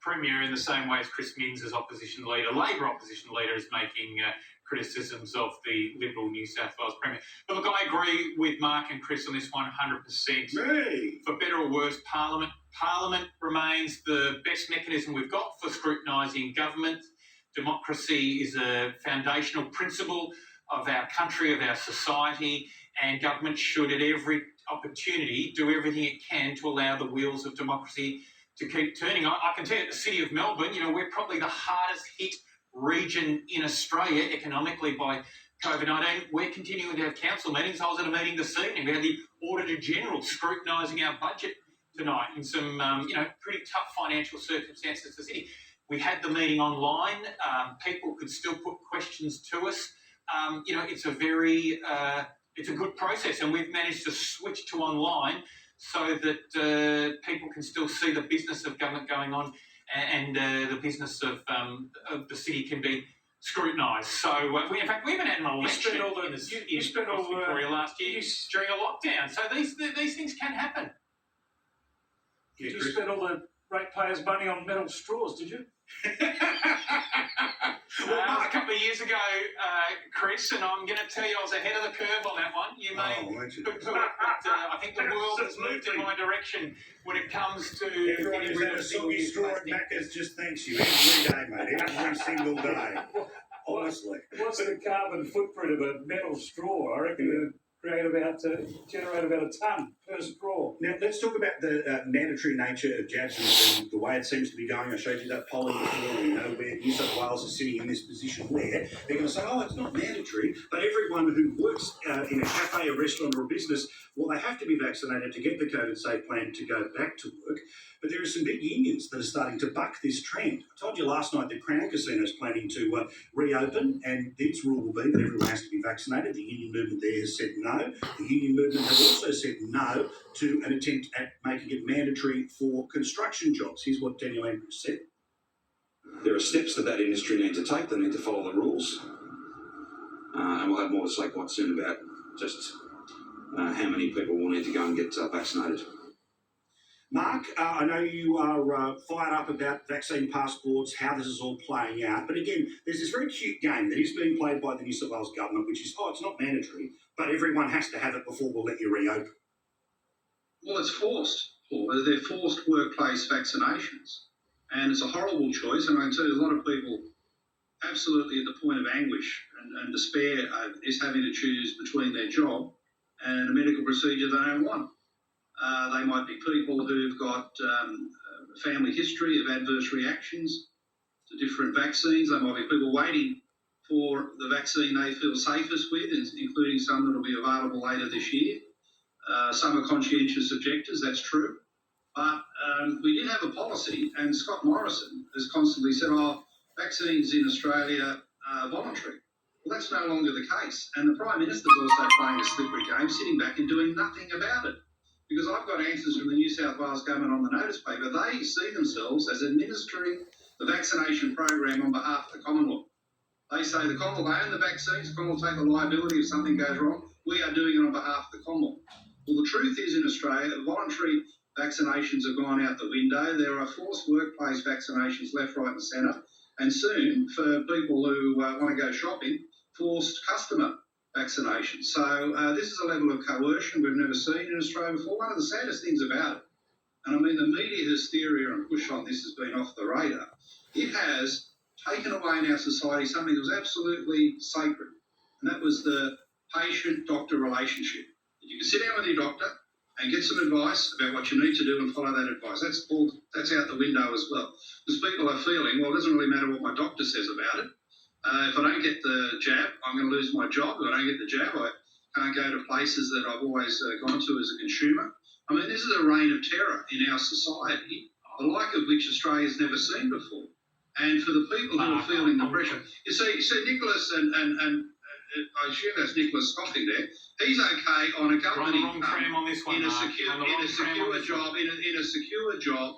Premier in the same way as Chris Minns as opposition leader, Labor opposition leader, is making criticisms of the Liberal New South Wales Premier. But look, I agree with Mark and Chris on this 100%. Hey. For better or worse, Parliament remains the best mechanism we've got for scrutinising government. Democracy is a foundational principle of our country, of our society, and government should at every opportunity do everything it can to allow the wheels of democracy to keep turning. I can tell you, the City of Melbourne, we're probably the hardest hit region in Australia economically by COVID-19. We're continuing to have council meetings. I was at a meeting this evening. We had the Auditor General scrutinising our budget tonight in some, pretty tough financial circumstances for the city. We had the meeting online. People could still put questions to us. It's a very, it's a good process, and we've managed to switch to online so that people can still see the business of government going on, and the business of the city can be scrutinised. So, we even had an election in Victoria last year during a lockdown. So these things can happen. Did you spend all the ratepayers' money on metal straws, did you? A couple of years ago, Chris, and I'm going to tell you I was ahead of the curve on that one. You may poo-poo it, but I think the world has moved in my direction when it comes to... Everyone who's had a soggy straw at Macca's just thanks you every day, mate, every single day. Honestly. What's the carbon footprint of a metal straw? I reckon it would generate about a tonne per straw. Now, let's talk about the mandatory nature of jabs and the way it seems to be going. I showed you that polling before. We know where New South Wales is sitting in this position where they're going to say, oh, it's not mandatory, but everyone who works in a cafe, a restaurant or a business, well, they have to be vaccinated to get the COVID Safe Plan to go back to work. But there are some big unions that are starting to buck this trend. I told you last night that Crown Casino is planning to reopen, and its rule will be that everyone has to be vaccinated. The union movement there has said no. The union movement has also said no to an attempt at making it mandatory for construction jobs. Here's what Daniel Andrews said. There are steps that industry need to take. They need to follow the rules. And we'll have more to say quite soon about just how many people will need to go and get vaccinated. Mark, I know you are fired up about vaccine passports, how this is all playing out. But again, there's this very cute game that is being played by the New South Wales government, which is, it's not mandatory, but everyone has to have it before we'll let you reopen. Well, it's forced. They're forced workplace vaccinations. And it's a horrible choice. And I can tell you a lot of people absolutely at the point of anguish and despair is having to choose between their job and a medical procedure they don't want. They might be people who've got a family history of adverse reactions to different vaccines. They might be people waiting for the vaccine they feel safest with, including some that will be available later this year. Some are conscientious objectors, that's true. But we did have a policy, and Scott Morrison has constantly said, vaccines in Australia are voluntary. Well, that's no longer the case. And the Prime Minister's also playing a slippery game, sitting back and doing nothing about it. Because I've got answers from the New South Wales government on the notice paper. They see themselves as administering the vaccination program on behalf of the Commonwealth. They say the Commonwealth own the vaccines, the Commonwealth take the liability if something goes wrong. We are doing it on behalf of the Commonwealth. Well, the truth is in Australia, voluntary vaccinations have gone out the window. There are forced workplace vaccinations left, right and centre. And soon, for people who want to go shopping, forced customer vaccinations. So this is a level of coercion we've never seen in Australia before. One of the saddest things about it, and I mean the media hysteria and push on this has been off the radar, it has taken away in our society something that was absolutely sacred, and that was the patient-doctor relationship. You can sit down with your doctor and get some advice about what you need to do and follow that advice. That's out the window as well. Because people are feeling, well, it doesn't really matter what my doctor says about it. If I don't get the jab, I'm going to lose my job. If I don't get the jab, I can't go to places that I've always gone to as a consumer. I mean, this is a reign of terror in our society, the like of which Australia's never seen before. And for the people who are feeling the pressure, you see Nicholas and I assume that's Nicholas scoffing there. He's okay on a government income in a secure job,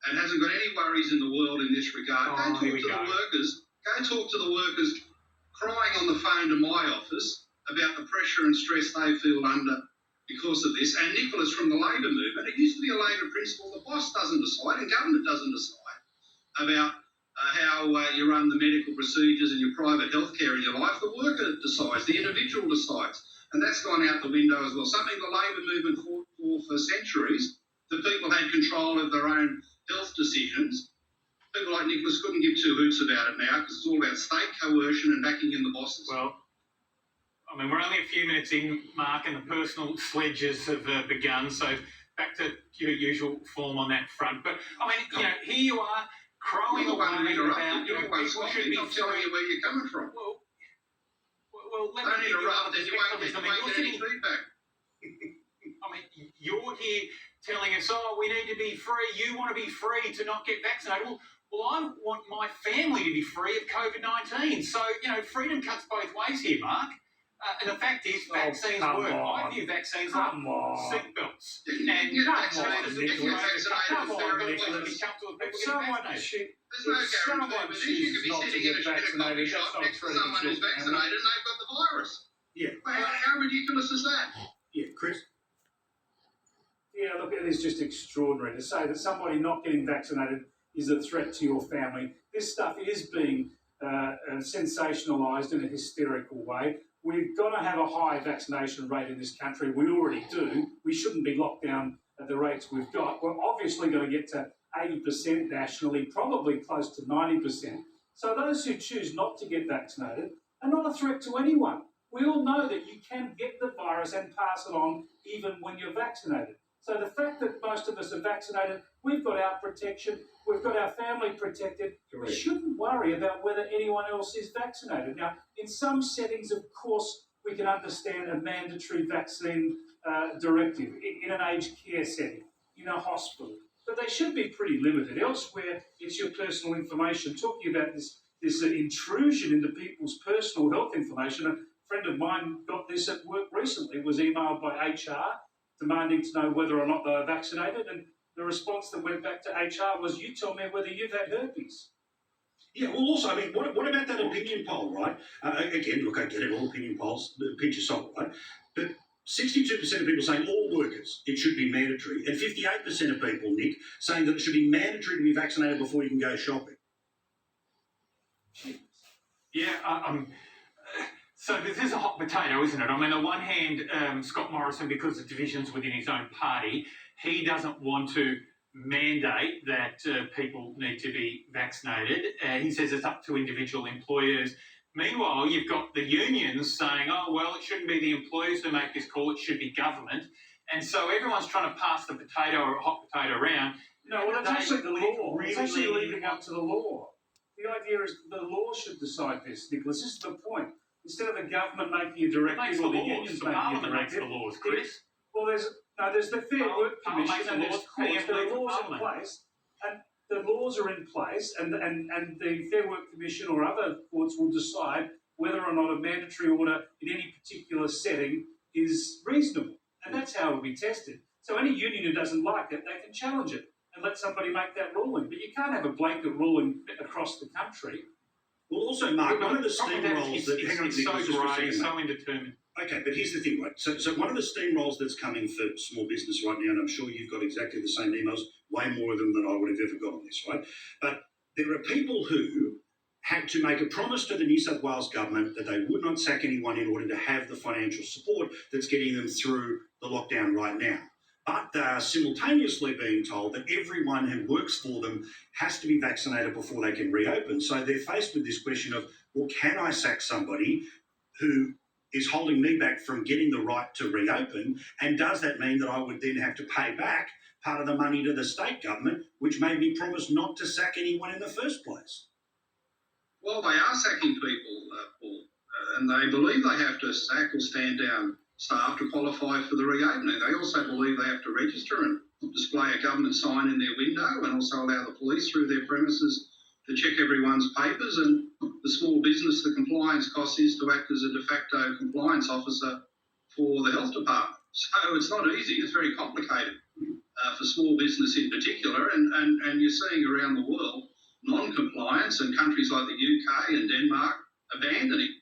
and hasn't got any worries in the world in this regard. Go talk to the workers crying on the phone to my office about the pressure and stress they feel under because of this. And Nicholas from the Labor movement, it used to be a Labor principle, the boss doesn't decide and government doesn't decide about how you run the medical procedures and your private healthcare in your life. The worker decides, the individual decides. And that's gone out the window as well. Something the Labor movement fought for centuries, that people had control of their own health decisions. People like Nicholas couldn't give two hoots about it now because it's all about state coercion and backing in the bosses. Well, I mean, we're only a few minutes in, Mark, and the personal sledges have begun. So back to your usual form on that front. But, I mean, you know, here you are crowing away about you're people should be telling you where you're coming from. Well, let Don't me interrupt, then you won't get any feedback. I mean, you're here telling us, oh, we need to be free. You want to be free to not get vaccinated. Well, I want my family to be free of COVID-19. So, you know, freedom cuts both ways here, Mark. And the fact is, vaccines work. I view vaccines like seatbelts. And Get vaccinated. vaccinated. Come on, Be comfortable with people getting vaccinated. There's no guarantee, but then you could be sitting in a coffee shop next to someone who's vaccinated and they've got the virus. Yeah. How ridiculous is that? Yeah, Chris? Yeah, look, it is just extraordinary to say that somebody not getting vaccinated is a threat to your family. This stuff is being sensationalised in a hysterical way. We've got to have a high vaccination rate in this country. We already do. We shouldn't be locked down at the rates we've got. We're obviously going to get to 80% nationally, probably close to 90%. So those who choose not to get vaccinated are not a threat to anyone. We all know that you can get the virus and pass it on even when you're vaccinated. So the fact that most of us are vaccinated, we've got our protection, we've got our family protected. Correct. We shouldn't worry about whether anyone else is vaccinated. Now, in some settings, of course, we can understand a mandatory vaccine directive in an aged care setting, in a hospital. But they should be pretty limited. Elsewhere, it's your personal information. Talking about this intrusion into people's personal health information, a friend of mine got this at work recently, was emailed by HR demanding to know whether or not they were vaccinated, and the response that went back to HR was, you tell me whether you've had herpes. Yeah, well, also, I mean, what about that opinion poll, right? Again, look, I get it, all opinion polls, pinch of salt, right? But 62% of people saying all workers, it should be mandatory, and 58% of people, Nick, saying that it should be mandatory to be vaccinated before you can go shopping. Yeah, so this is a hot potato, isn't it? I mean, on one hand, Scott Morrison, because of divisions within his own party, he doesn't want to mandate that people need to be vaccinated. He says it's up to individual employers. Meanwhile, you've got the unions saying, oh, well, it shouldn't be the employers who make this call, it should be government. And so everyone's trying to pass the potato or hot potato around. No, well, that's actually the law. It's actually leading up to the law. The idea is the law should decide this, Nicholas. This is the point. Instead of the government making a directive or the unions making a directive. Makes the laws, Chris. Well, there's the Fair Work Commission and there's courts. There are laws in place, and the laws are in place, and the Fair Work Commission or other courts will decide whether or not a mandatory order in any particular setting is reasonable, and that's how it will be tested. So any union who doesn't like it, they can challenge it and let somebody make that ruling. But you can't have a blanket ruling across the country. Well, also, Mark, one of the steamrolls that... Hang on, it's so grey, so indeterminate. Okay, but here's the thing, right? So one of the steamrolls that's coming for small business right now, and I'm sure you've got exactly the same emails, way more of them than I would have ever got on this, right? But there are people who had to make a promise to the New South Wales government that they would not sack anyone in order to have the financial support that's getting them through the lockdown right now. But they are simultaneously being told that everyone who works for them has to be vaccinated before they can reopen. So they're faced with this question of, well, can I sack somebody who is holding me back from getting the right to reopen? And does that mean that I would then have to pay back part of the money to the state government, which made me promise not to sack anyone in the first place? Well, they are sacking people, Paul, and they believe they have to sack or stand down staff to qualify for the reopening. They also believe they have to register and display a government sign in their window, and also allow the police through their premises to check everyone's papers. And the small business, the compliance cost is to act as a de facto compliance officer for the health department. So it's not easy, it's very complicated for small business in particular, and you're seeing around the world non-compliance, and countries like the UK and Denmark abandoning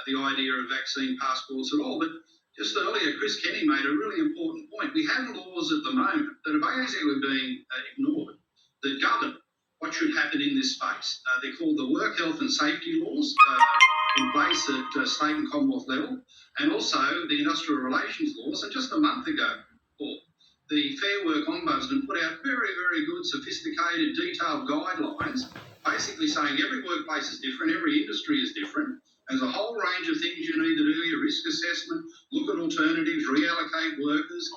the idea of vaccine passports at all. But just earlier, Chris Kenny made a really important point. We have laws at the moment that are basically being ignored that govern what should happen in this space. They're called the work health and safety laws in place at state and Commonwealth level, and also the industrial relations laws. And just a month ago, Paul, the Fair Work Ombudsman put out very, very good, sophisticated, detailed guidelines, basically saying every workplace is different, every industry is different. There's a whole range of things you need to do, your risk assessment, look at alternatives, reallocate workers,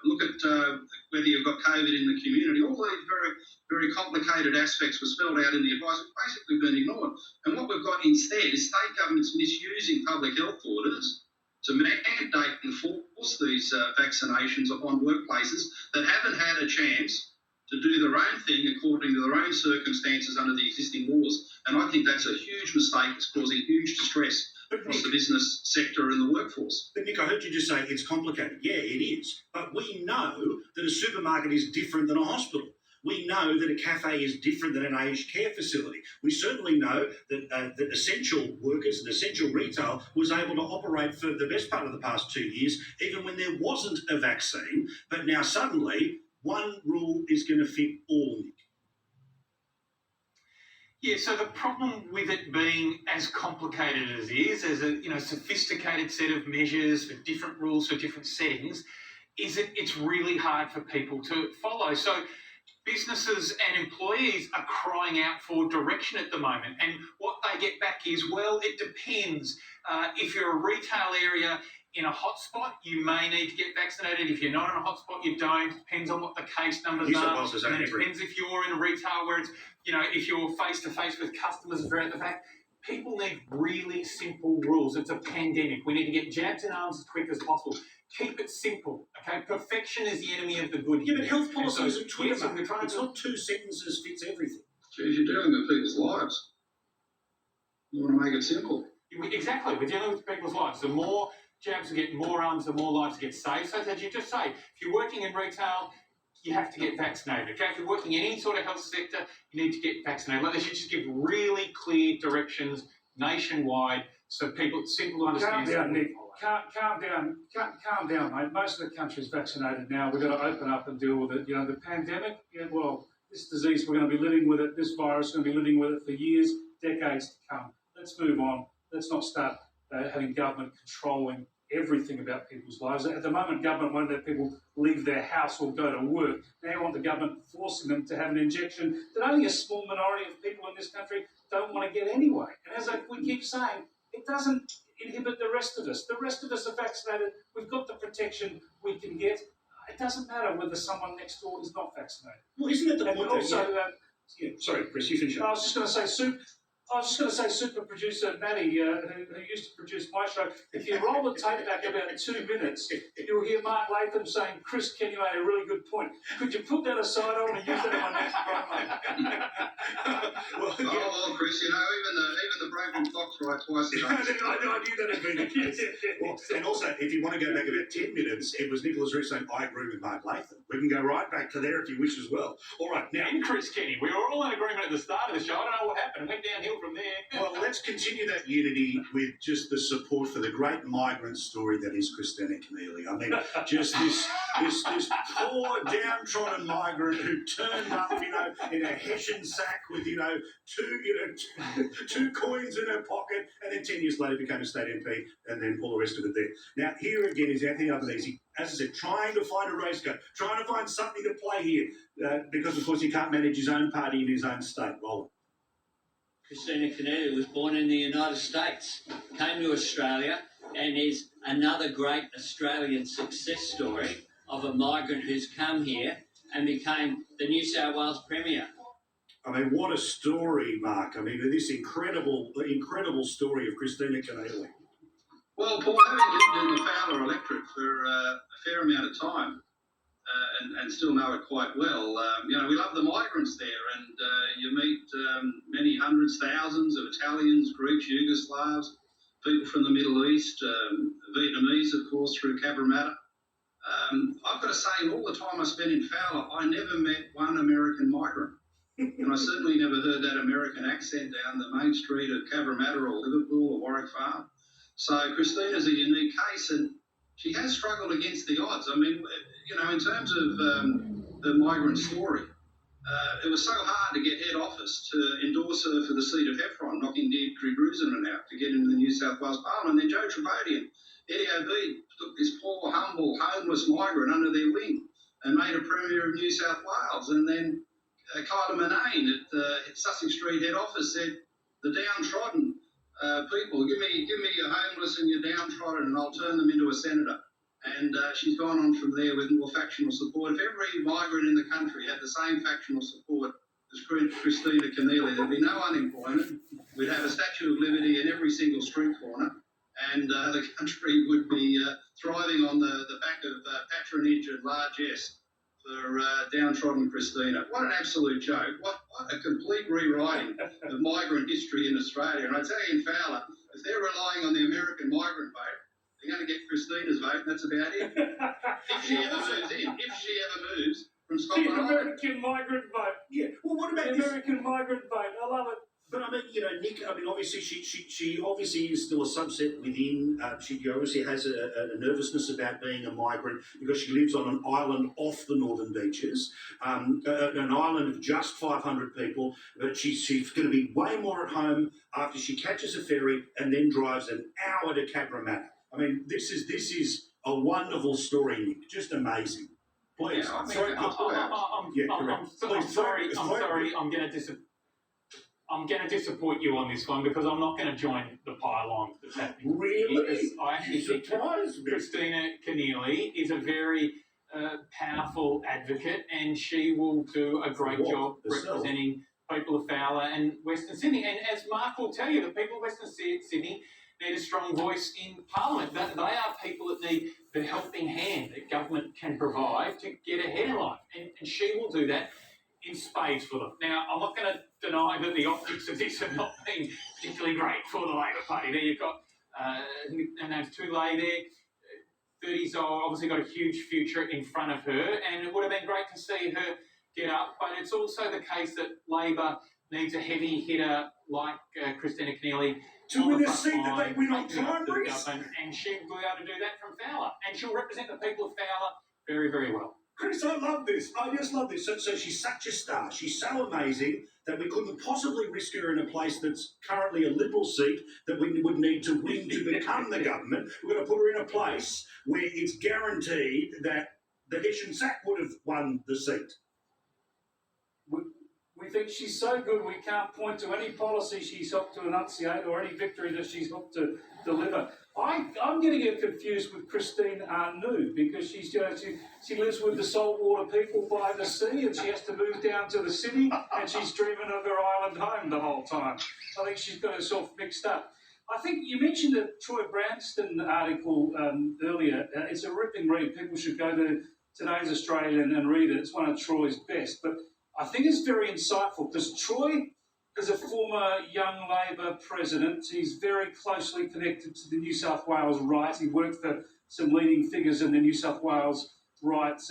look at whether you've got COVID in the community. All these very, very complicated aspects were spelled out in the advice, basically been ignored. And what we've got instead is state governments misusing public health orders to mandate and force these vaccinations upon workplaces that haven't had a chance to do their own thing according to their own circumstances under the existing laws. And I think that's a huge mistake. It's causing huge distress across the business sector and the workforce. But Nick, I heard you just say it's complicated. Yeah, it is. But we know that a supermarket is different than a hospital. We know that a cafe is different than an aged care facility. We certainly know that essential workers and essential retail was able to operate for the best part of the past 2 years, even when there wasn't a vaccine. But now suddenly, one rule is going to fit all, Nick. Yeah, so the problem with it being as complicated as it is, as a sophisticated set of measures for different rules for different settings, is that it's really hard for people to follow. So businesses and employees are crying out for direction at the moment. And what they get back is, well, it depends. If you're a retail area in a hotspot, you may need to get vaccinated. If you're not in a hotspot, you don't. Depends on what the case numbers are. And it depends if you're in a retail where it's, if you're face-to-face with customers throughout the fact. People need really simple rules. It's a pandemic. We need to get jabs in arms as quick as possible. Keep it simple, okay? Perfection is the enemy of the good. Yeah, but health policy isn't Twitter, yes, mate. It's not 2 sentences fits everything. Geez, you're dealing with people's lives. You want to make it simple. Exactly. We're dealing with people's lives. The more jabs get, more arms, the more lives get saved. So as you just say, if you're working in retail, you have to get vaccinated. Okay, if you're working in any sort of health sector, you need to get vaccinated. Like they should just give really clear directions nationwide so people simple to understand. Calm down, Nick. Calm down, mate. Most of the country's vaccinated now. We've got to open up and deal with it. The pandemic, this disease, we're going to be living with it. This virus, we're going to be living with it for years, decades to come. Let's move on. Let's not start having government controlling everything about people's lives. At the moment, government won't let people leave their house or go to work. They want the government forcing them to have an injection that only a small minority of people in this country don't want to get anyway. And as we keep saying, it doesn't inhibit the rest of us. The rest of us are vaccinated. We've got the protection we can get. It doesn't matter whether someone next door is not vaccinated. Well, isn't it the point also, sorry, Chris, you finish up. I was just going to say, super producer Maddie, who used to produce my show, if you roll the tape back about 2 minutes, you'll hear Mark Latham saying, Chris Kenny made a really good point. Could you put that aside? I want to use that in my next promo. Well, Chris, even the brave clock's right twice a day. I knew that had been the case. And also, if you want to go back about 10 minutes, it was Nicholas Reece saying, I agree with Mark Latham. We can go right back to there if you wish as well. All right, now. And Chris Kenny, we were all in agreement at the start of the show. I don't know what happened. It went downhill from there. Well, let's continue that unity with just the support for the great migrant story that is Christina Keneally. I mean, just this poor downtrodden migrant who turned up, in a Hessian sack with, two coins in her pocket, and then 10 years later became a state MP, and then all the rest of it there. Now, here again is Anthony Albanese, as I said, trying to find a race card, trying to find something to play here, because, of course, he can't manage his own party in his own state. Roland. Christina Keneally was born in the United States, came to Australia, and is another great Australian success story of a migrant who's come here and became the New South Wales Premier. I mean, what a story, Mark. I mean, this incredible story of Christina Keneally. Well, Paul, having lived in the Fowler electorate for a fair amount of time, and still know it quite well. We love the migrants there, and you meet many hundreds, thousands of Italians, Greeks, Yugoslavs, people from the Middle East, Vietnamese, of course, through Cabramatta. I've got to say, in all the time I spent in Fowler, I never met one American migrant. And I certainly never heard that American accent down the main street of Cabramatta or Liverpool or Warwick Farm. So Christina's a unique case, and she has struggled against the odds. I mean, in terms of the migrant story, it was so hard to get head office to endorse her for the seat of Heffron, knocking Deirdre Grusin out to get into the New South Wales Parliament. And then Joe Trevodian, Eddie Obeid took this poor, humble, homeless migrant under their wing and made a Premier of New South Wales. And then Kyla Manane at Sussex Street head office said, the downtrodden people, give me your homeless and your downtrodden and I'll turn them into a senator. And she's gone on from there with more factional support. If every migrant in the country had the same factional support as Christina Keneally, there'd be no unemployment. We'd have a Statue of Liberty in every single street corner, and the country would be thriving on the back of patronage and largesse for downtrodden Christina. What an absolute joke. What a complete rewriting of migrant history in Australia. And I tell you, in Fowler, if they're relying on the American migrant vote, they're going to get Christina's vote, and that's about it. If she ever moves from Scotland. The American migrant vote. Yeah. Well, what about the American migrant vote? I love it. But I mean, Nick. I mean, obviously, she obviously is still a subset within. She obviously has a nervousness about being a migrant because she lives on an island off the northern beaches, an island of just 500 people. But she's going to be way more at home after she catches a ferry and then drives an hour to Cabramatta. I mean, this is a wonderful story, Nick. Just amazing. Please. Yeah, I'm sorry. I'm going to disappoint you on this one because I'm not going to join the pile-on that's happening. Really? Because I actually think Christina Keneally is a very powerful advocate, and she will do a great job representing people of Fowler and Western Sydney. And as Mark will tell you, the people of Western Sydney need a strong voice in Parliament. They are people that need the helping hand that government can provide to get ahead in life. And she will do that in spades for them. Now, I'm not going to deny that the optics of this have not been particularly great for the Labor Party. There you've got, her name's Tulay there, 30s old, obviously got a huge future in front of her, and it would have been great to see her get up, but it's also the case that Labor needs a heavy hitter like Christina Keneally to win a seat that they win on primaries. And she will be able to do that from Fowler. And she'll represent the people of Fowler very, very well. Chris, I love this. I just love this. So she's such a star. She's so amazing that we couldn't possibly risk her in a place that's currently a Liberal seat that we would need to win to become the government. We're going to put her in a place where it's guaranteed that the Hessian Sack would have won the seat. We think she's so good we can't point to any policy she's helped to enunciate or any victory that she's helped to deliver. I'm getting her confused with Christine Arnoux because she's she lives with the saltwater people by the sea and she has to move down to the city and she's dreaming of her island home the whole time. I think she's got herself mixed up. I think you mentioned the Troy Branston article earlier. It's a ripping read. People should go to Today's Australian and read it. It's one of Troy's best. But I think it's very insightful because Troy is a former Young Labor president. He's very closely connected to the New South Wales right. He worked for some leading figures in the New South Wales right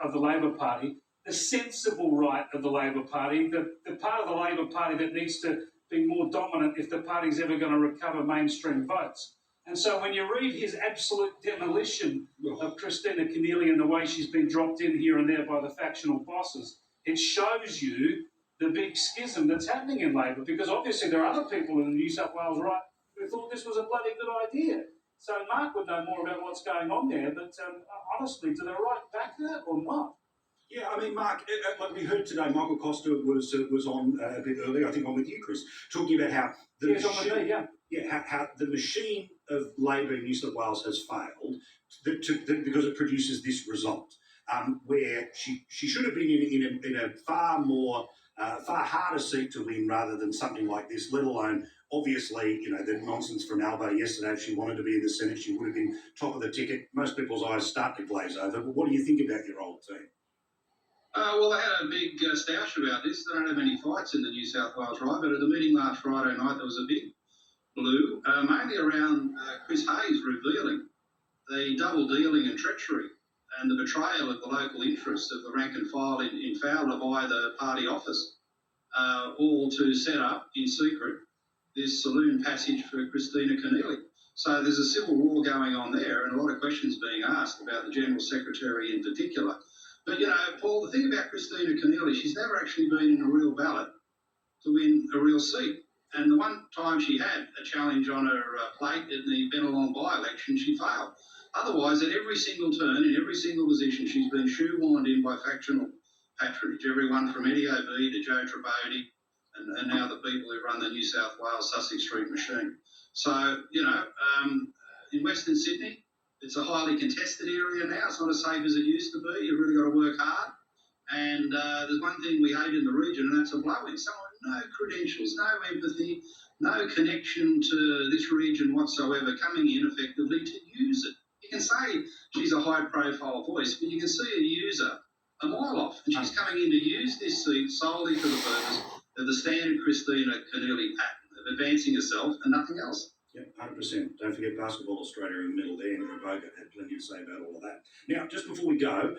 of the Labor Party, the sensible right of the Labor Party, the part of the Labor Party that needs to be more dominant if the party's ever going to recover mainstream votes. And so when you read his absolute demolition of Christina Keneally and the way she's been dropped in here and there by the factional bosses, it shows you the big schism that's happening in Labor, because obviously there are other people in the New South Wales right who thought this was a bloody good idea. So Mark would know more about what's going on there, but honestly, do the right back that or not? Yeah, I mean, Mark, like we heard today, Michael Costa was on a bit earlier, I think on with you, Chris, talking about how the how the machine of Labor in New South Wales has failed because it produces this result. Where she should have been in a far harder seat to win rather than something like this, let alone, obviously, the nonsense from Albo yesterday. If she wanted to be in the Senate, she would have been top of the ticket. Most people's eyes start to glaze over. But what do you think about your old team? Well, they had a big stoush about this. They don't have any fights in the New South Wales right, but at the meeting last Friday night, there was a big blue, mainly around Chris Hayes revealing the double dealing and treachery and the betrayal of the local interests of the rank and file in Fowler by the party office, all to set up in secret this saloon passage for Christina Keneally. So there's a civil war going on there and a lot of questions being asked about the General Secretary in particular. But, Paul, the thing about Christina Keneally, she's never actually been in a real ballot to win a real seat. And the one time she had a challenge on her plate in the Bennelong by-election, she failed. Otherwise, at every single turn, in every single position, she's been shoehorned in by factional patronage. Everyone from Eddie O'B to Joe Tribodi and now the people who run the New South Wales Sussex Street machine. So, in Western Sydney, it's a highly contested area now. It's not as safe as it used to be. You've really got to work hard. And there's one thing we hate in the region, and that's a blow-in. Someone with no credentials, no empathy, no connection to this region whatsoever, coming in effectively to use it. You can say she's a high-profile voice, but you can see her use her a mile off. And she's coming in to use this seat solely for the purpose of the standard Christina Keneally pattern of advancing herself and nothing else. Yep, 100%. Don't forget Basketball Australia in the middle there. Andrew Bogut had plenty to say about all of that. Now, just before we go,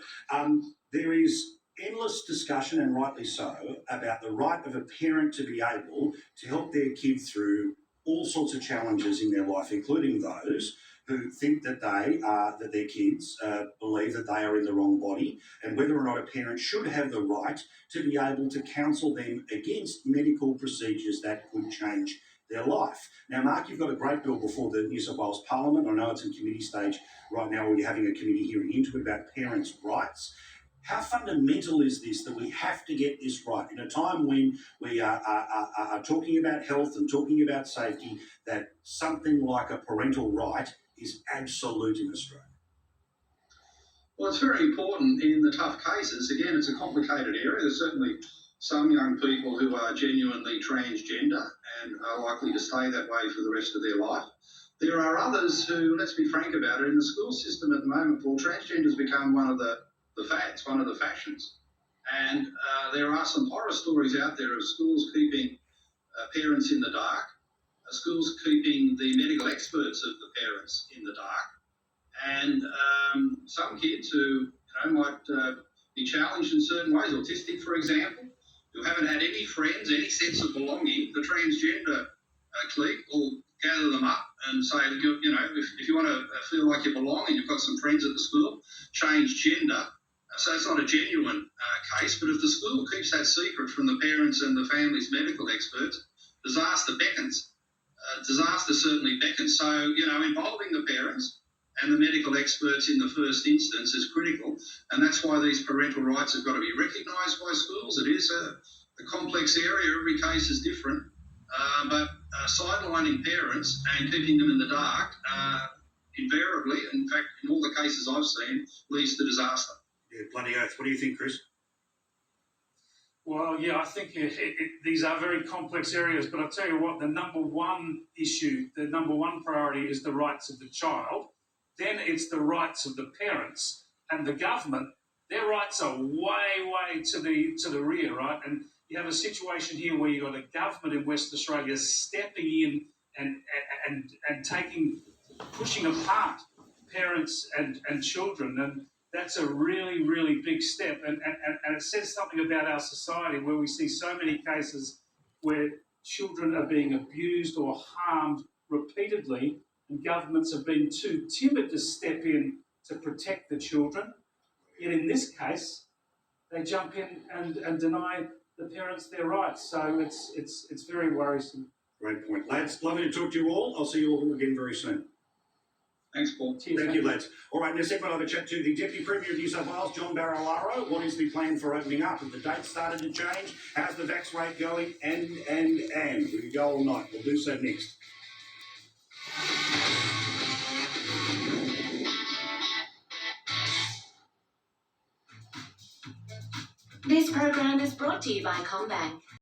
there is endless discussion, and rightly so, about the right of a parent to be able to help their kid through all sorts of challenges in their life, including those who think that their kids believe that they are in the wrong body, and whether or not a parent should have the right to be able to counsel them against medical procedures that could change their life. Now, Mark, you've got a great bill before the New South Wales Parliament. I know it's in committee stage right now, where you're having a committee hearing into it about parents' rights. How fundamental is this that we have to get this right in a time when we are talking about health and talking about safety, that something like a parental right is absolute in Australia? Well, it's very important in the tough cases. Again, it's a complicated area. There's certainly some young people who are genuinely transgender and are likely to stay that way for the rest of their life. There are others who, let's be frank about it, in the school system at the moment, Paul, transgender has become one of the fads, one of the fashions. And there are some horror stories out there of schools keeping parents in the dark, schools keeping the medical experts of the parents in the dark, and some kids who might be challenged in certain ways, autistic, for example, who haven't had any friends, any sense of belonging. The transgender clique will gather them up and say, if you want to feel like you belong and you've got some friends at the school, change gender. So it's not a genuine case, but if the school keeps that secret from the parents and the family's medical experts, disaster beckons. Disaster certainly beckons. So, involving the parents and the medical experts in the first instance is critical, and that's why these parental rights have got to be recognised by schools. It is a complex area. Every case is different, but sidelining parents and keeping them in the dark invariably, in fact, in all the cases I've seen, leads to disaster. Yeah, bloody oath. What do you think, Chris? Well, yeah, I think these are very complex areas, but I'll tell you what, the number one issue, the number one priority is the rights of the child. Then it's the rights of the parents and the government. Their rights are way to the rear, right? And you have a situation here where you've got a government in Western Australia stepping in and pushing apart parents and children, and that's a really big step, and it says something about our society where we see so many cases where children are being abused or harmed repeatedly, and governments have been too timid to step in to protect the children. Yet in this case, they jump in and deny the parents their rights. So it's very worrisome. Great point. Lads, lovely to talk to you all. I'll see you all again very soon. Thanks, Paul. Cheers, Thank you, lads. All right, in a second, I'll have a chat to the Deputy Premier of New South Wales, John Barilaro. What is the plan for opening up? Have the dates started to change? How's the vax rate going? And. We can go all night. We'll do so next. This program is brought to you by Combank.